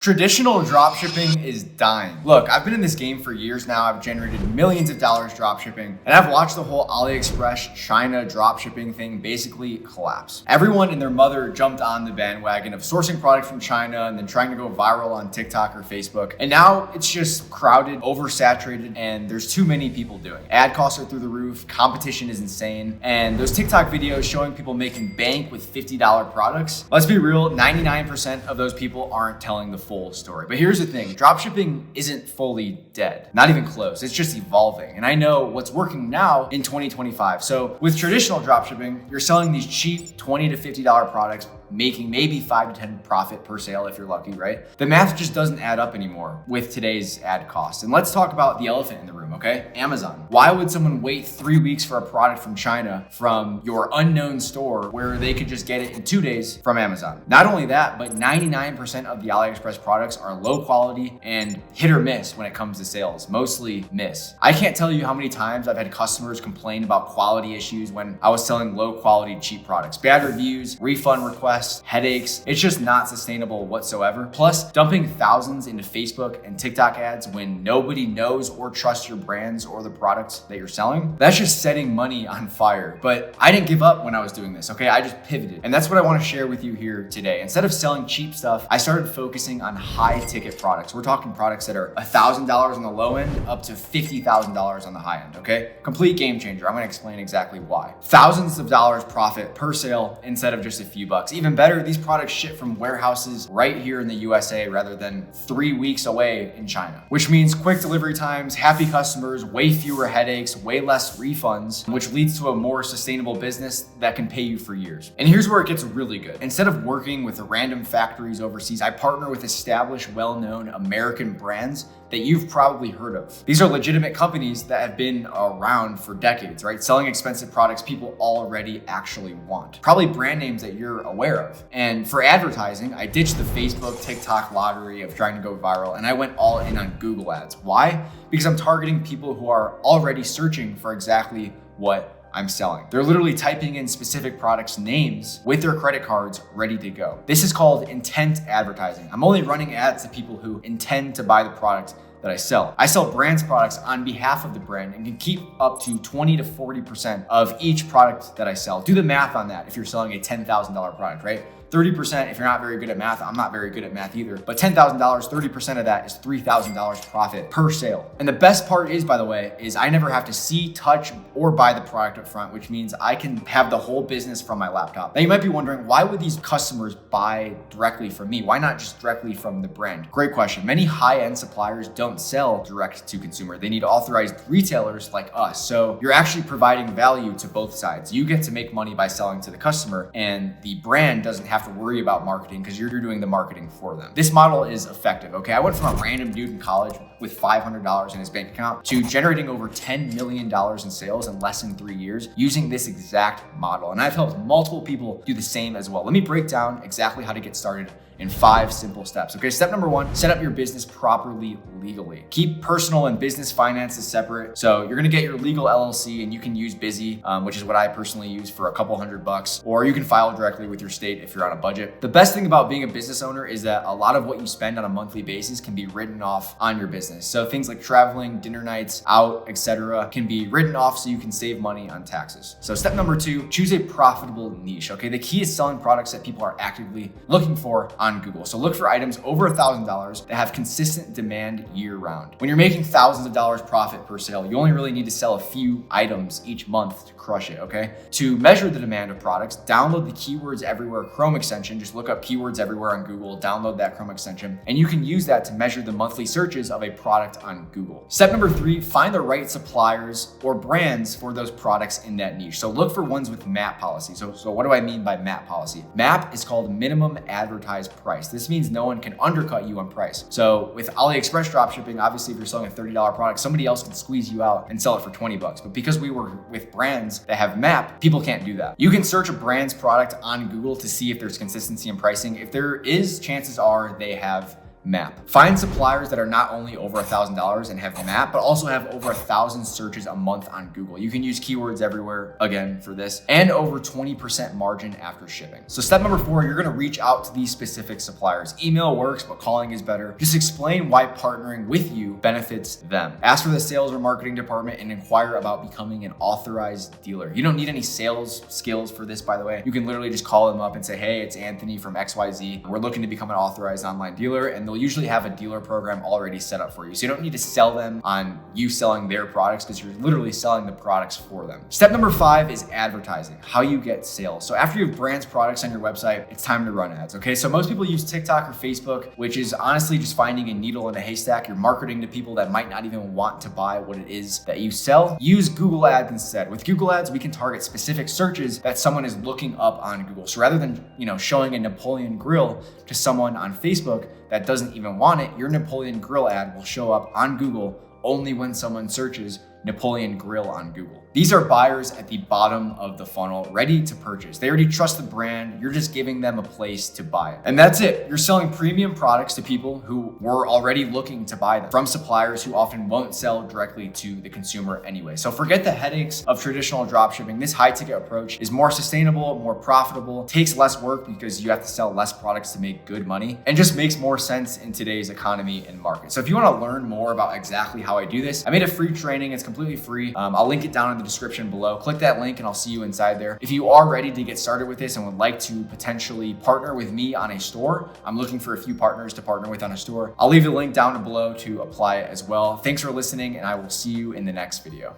Traditional dropshipping is dying. Look, I've been in this game for years now. I've generated millions of dollars dropshipping, and I've watched the whole AliExpress China dropshipping thing basically collapse. Everyone and their mother jumped on the bandwagon of sourcing product from China and then trying to go viral on TikTok or Facebook. And now it's just crowded, oversaturated, and there's too many people doing it. Ad costs are through the roof, competition is insane, and those TikTok videos showing people making bank with $50 products, let's be real, 99% of those people aren't telling the full story. But here's the thing, dropshipping isn't fully dead, not even close. It's just evolving. And I know what's working now in 2025. So with traditional dropshipping, you're selling these cheap $20 to $50 products, making maybe 5 to 10 profit per sale if you're lucky, right? The math just doesn't add up anymore with today's ad costs. And let's talk about the elephant in the room, okay? Amazon. Why would someone wait 3 weeks for a product from China from your unknown store where they could just get it in 2 days from Amazon? Not only that, but 99% of the AliExpress products are low quality and hit or miss when it comes to sales, mostly miss. I can't tell you how many times I've had customers complain about quality issues when I was selling low quality, cheap products. Bad reviews, refund requests, headaches. It's just not sustainable whatsoever. Plus, dumping thousands into Facebook and TikTok ads when nobody knows or trusts your brands or the products that you're selling, that's just setting money on fire. But I didn't give up when I was doing this, okay? I just pivoted. And that's what I want to share with you here today. Instead of selling cheap stuff, I started focusing on high ticket products. We're talking products that are $1,000 on the low end up to $50,000 on the high end, okay? Complete game changer. I'm going to explain exactly why. Thousands of dollars profit per sale instead of just a few bucks. Even better, these products ship from warehouses right here in the USA rather than 3 weeks away in China, which means quick delivery times, happy customers, way fewer headaches, way less refunds, which leads to a more sustainable business that can pay you for years. And here's where it gets really good. Instead of working with random factories overseas, I partner with established, well-known American brands that you've probably heard of. These are legitimate companies that have been around for decades, right? Selling expensive products people already actually want. Probably brand names that you're aware of. And for advertising, I ditched the Facebook, TikTok lottery of trying to go viral, and I went all in on Google ads. Why? Because I'm targeting people who are already searching for exactly what I'm selling. They're literally typing in specific products names with their credit cards ready to go. This is called intent advertising. I'm only running ads to people who intend to buy the product that I sell. I sell brands products on behalf of the brand and can keep up to 20 to 40% of each product that I sell. Do the math on that if you're selling a $10,000 product, right? 30%, if you're not very good at math, I'm not very good at math either, but $10,000, 30% of that is $3,000 profit per sale. And the best part is, by the way, is I never have to see, touch, or buy the product up front, which means I can have the whole business from my laptop. Now you might be wondering, why would these customers buy directly from me? Why not just directly from the brand? Great question. Many high-end suppliers don't sell direct to consumer. They need authorized retailers like us. So you're actually providing value to both sides. You get to make money by selling to the customer, and the brand doesn't have to worry about marketing because you're doing the marketing for them. This model is effective, okay? I went from a random dude in college with $500 in his bank account to generating over $10 million in sales in less than 3 years using this exact model. And I've helped multiple people do the same as well. Let me break down exactly how to get started in 5 simple steps. Okay, step number 1, set up your business properly legally. Keep personal and business finances separate. So you're gonna get your legal LLC and you can use Busy, which is what I personally use for a couple $100, or you can file directly with your state if you're on a budget. The best thing about being a business owner is that a lot of what you spend on a monthly basis can be written off on your business. So things like traveling, dinner nights, out, etc., can be written off so you can save money on taxes. So step number 2, choose a profitable niche. Okay, the key is selling products that people are actively looking for on Google. So look for items over $1,000 that have consistent demand year round. When you're making thousands of dollars profit per sale, you only really need to sell a few items each month to crush it, okay? To measure the demand of products, download the Keywords Everywhere Chrome extension. Just look up Keywords Everywhere on Google, download that Chrome extension, and you can use that to measure the monthly searches of a product on Google. Step number 3, find the right suppliers or brands for those products in that niche. So look for ones with MAP policy. So what do I mean by MAP policy? MAP is called minimum advertised price. This means no one can undercut you on price. So with AliExpress dropshipping, obviously if you're selling a $30 product, somebody else can squeeze you out and sell it for $20. But because we work with brands that have MAP, people can't do that. You can search a brand's product on Google to see if there's consistency in pricing. If there is, chances are they have map. Find suppliers that are not only over $1,000 and have map, but also have over 1,000 searches a month on Google. You can use keywords everywhere, again, for this, and over 20% margin after shipping. So step number 4, you're gonna reach out to these specific suppliers. Email works, but calling is better. Just explain why partnering with you benefits them. Ask for the sales or marketing department and inquire about becoming an authorized dealer. You don't need any sales skills for this, by the way. You can literally just call them up and say, hey, it's Anthony from XYZ. We're looking to become an authorized online dealer, and they'll usually have a dealer program already set up for you. So you don't need to sell them on you selling their products, because you're literally selling the products for them. Step number 5 is advertising, how you get sales. So after you have brands products on your website, it's time to run ads, okay? So most people use TikTok or Facebook, which is honestly just finding a needle in a haystack. You're marketing to people that might not even want to buy what it is that you sell. Use Google ads instead. With Google ads, we can target specific searches that someone is looking up on Google. So rather than, showing a Napoleon grill to someone on Facebook that doesn't even want it, your Napoleon grill ad will show up on Google only when someone searches Napoleon grill on Google. These are buyers at the bottom of the funnel, ready to purchase. They already trust the brand. You're just giving them a place to buy it. And that's it. You're selling premium products to people who were already looking to buy them from suppliers who often won't sell directly to the consumer anyway. So forget the headaches of traditional dropshipping. This high ticket approach is more sustainable, more profitable, takes less work because you have to sell less products to make good money, and just makes more sense in today's economy and market. So if you want to learn more about exactly how I do this, I made a free training. It's completely free. I'll link it down in the description below. Click that link and I'll see you inside there. If you are ready to get started with this and would like to potentially partner with me on a store, I'm looking for a few partners to partner with on a store. I'll leave the link down below to apply as well. Thanks for listening, and I will see you in the next video.